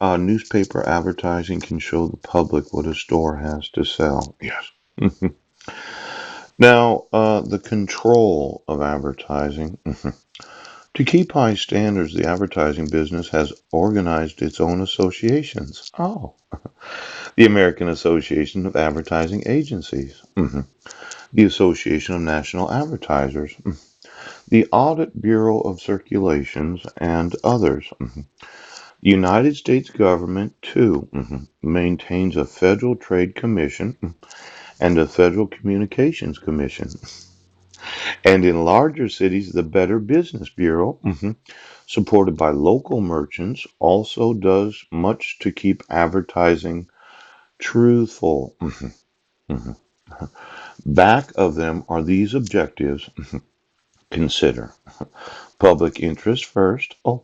Newspaper advertising can show the public what a store has to sell. Yes. Now, the control of advertising. To keep high standards, the advertising business has organized its own associations. Oh, the American Association of Advertising Agencies, the Association of National Advertisers, the Audit Bureau of Circulations, and others. The United States government, too, maintains a Federal Trade Commission and a Federal Communications Commission. And in larger cities, the Better Business Bureau, supported by local merchants, also does much to keep advertising truthful. Mhm. Back of them are these objectives. Consider public interest first. Oh,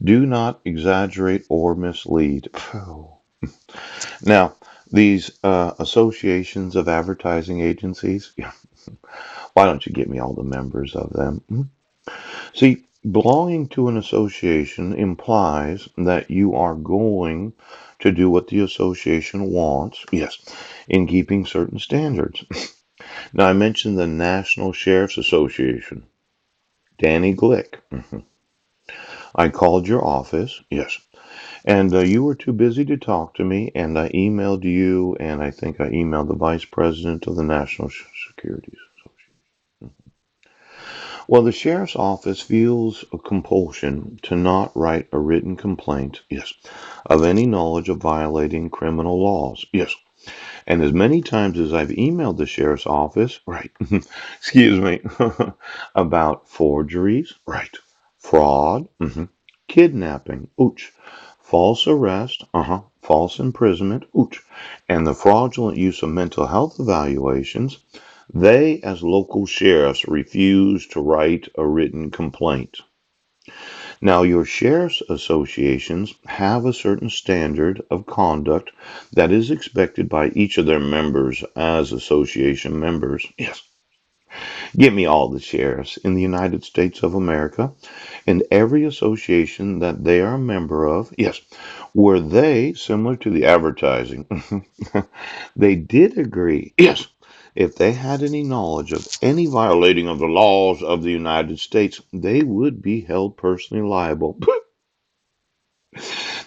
do not exaggerate or mislead. Now, these associations of advertising agencies, yeah, why don't you get me all the members of them? See, belonging to an association implies that you are going to do what the association wants, yes, in keeping certain standards. Now, I mentioned the National Sheriff's Association, Danny Glick. I called your office, yes, and you were too busy to talk to me, and I emailed you, and I think I emailed the Vice President of the National Securities Association. Well, the sheriff's office feels a compulsion to not write a written complaint, yes, of any knowledge of violating criminal laws, yes. And as many times as I've emailed the sheriff's office, right, excuse me, about forgeries, right, fraud, kidnapping, ouch, false arrest, false imprisonment, ouch, and the fraudulent use of mental health evaluations, they, as local sheriffs, refuse to write a written complaint. Now, your sheriff's associations have a certain standard of conduct that is expected by each of their members as association members. Yes. Give me all the sheriffs in the United States of America and every association that they are a member of. Yes. Were they similar to the advertising? They did agree. Yes. If they had any knowledge of any violating of the laws of the United States, they would be held personally liable.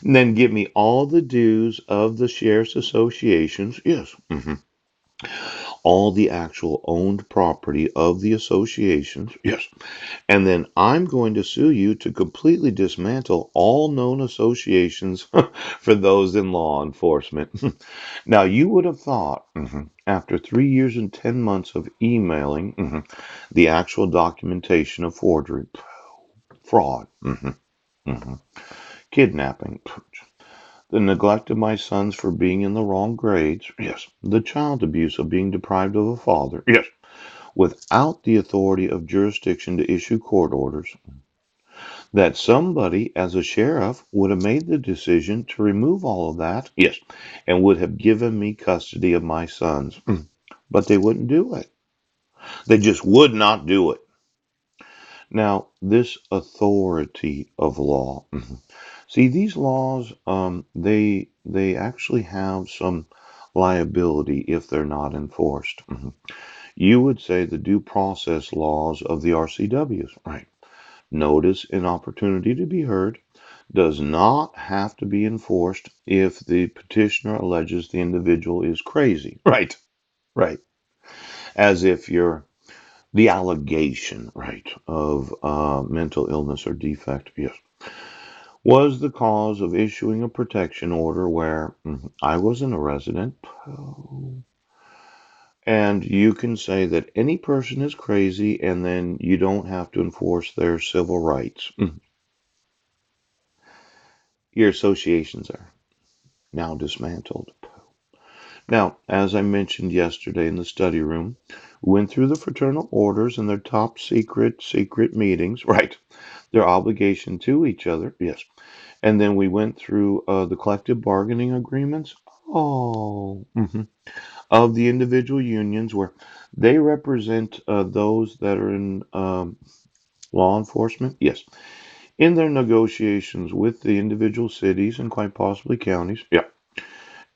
And then give me all the dues of the sheriff's associations. Yes. All the actual owned property of the associations. Yes. And then I'm going to sue you to completely dismantle all known associations for those in law enforcement. Now, you would have thought, after 3 years and 10 months of emailing the actual documentation of forgery, fraud, mhm, kidnapping, the neglect of my sons for being in the wrong grades, yes, the child abuse of being deprived of a father, yes, without the authority of jurisdiction to issue court orders, that somebody as a sheriff would have made the decision to remove all of that, yes, and would have given me custody of my sons. But they wouldn't do it. They just would not do it. Now, this authority of law. See, these laws, they actually have some liability if they're not enforced. You would say the due process laws of the RCWs, right? Notice and opportunity to be heard does not have to be enforced if the petitioner alleges the individual is crazy. Right, right. As if you're the allegation, right, of mental illness or defect, yes, was the cause of issuing a protection order where I wasn't a resident. And you can say that any person is crazy and then you don't have to enforce their civil rights. Your associations are now dismantled. Now, as I mentioned yesterday in the study room, we went through the fraternal orders and their top secret meetings, right? Their obligation to each other, yes. And then we went through the collective bargaining agreements, of the individual unions where they represent those that are in law enforcement, yes. in their negotiations with the individual cities and quite possibly counties. Yeah.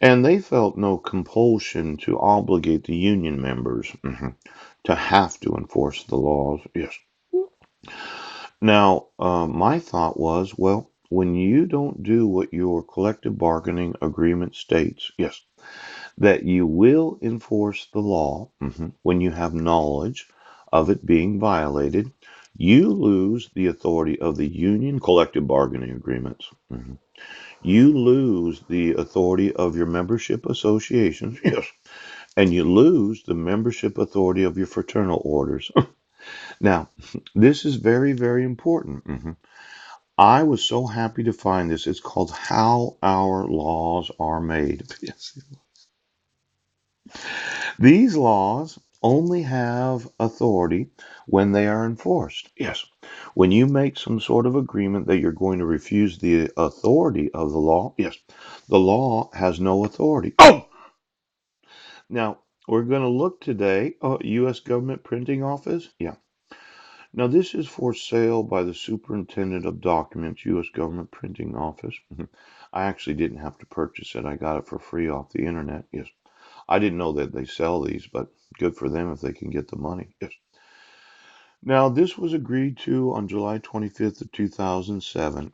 And they felt no compulsion to obligate the union members to have to enforce the laws. Yes. Now, my thought was, well, when you don't do what your collective bargaining agreement states, yes, that you will enforce the law when you have knowledge of it being violated, you lose the authority of the union collective bargaining agreements. You lose the authority of your membership associations, yes, and you lose the membership authority of your fraternal orders. Now, this is very, very important. I was so happy to find this. It's called How Our Laws Are Made. Yes. These laws only have authority when they are enforced. Yes. When you make some sort of agreement that you're going to refuse the authority of the law, yes, the law has no authority. Oh! Now, we're going to look today, U.S. Government Printing Office. Yeah. Now, this is for sale by the Superintendent of Documents, U.S. Government Printing Office. I actually didn't have to purchase it. I got it for free off the internet. Yes. I didn't know that they sell these, but good for them if they can get the money. Yes. Now, this was agreed to on July 25th of 2007.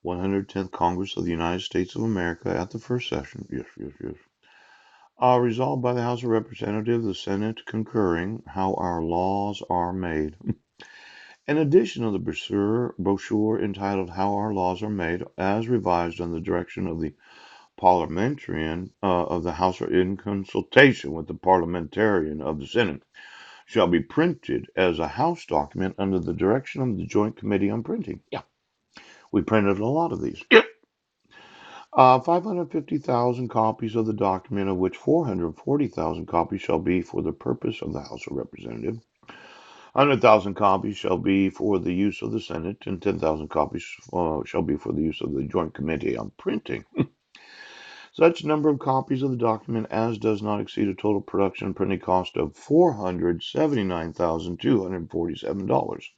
110th Congress of the United States of America at the first session. Yes, yes, yes. Resolved by the House of Representatives, the Senate concurring, how our laws are made. In addition to the brochure entitled How Our Laws Are Made, as revised on the direction of the parliamentarian of the House or in consultation with the parliamentarian of the Senate, shall be printed as a House document under the direction of the Joint Committee on Printing. Yeah, we printed a lot of these. Yeah. 550,000 copies of the document, of which 440,000 copies shall be for the purpose of the House of Representatives. 100,000 copies shall be for the use of the Senate, and 10,000 copies shall be for the use of the Joint Committee on Printing. Such number of copies of the document as does not exceed a total production and printing cost of $479,247.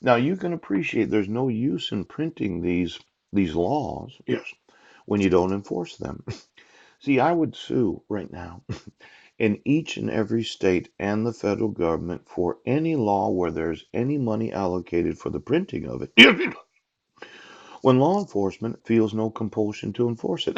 Now you can appreciate there's no use in printing these laws, yes, when you don't enforce them. See, I would sue right now in each and every state and the federal government for any law where there's any money allocated for the printing of it when law enforcement feels no compulsion to enforce it.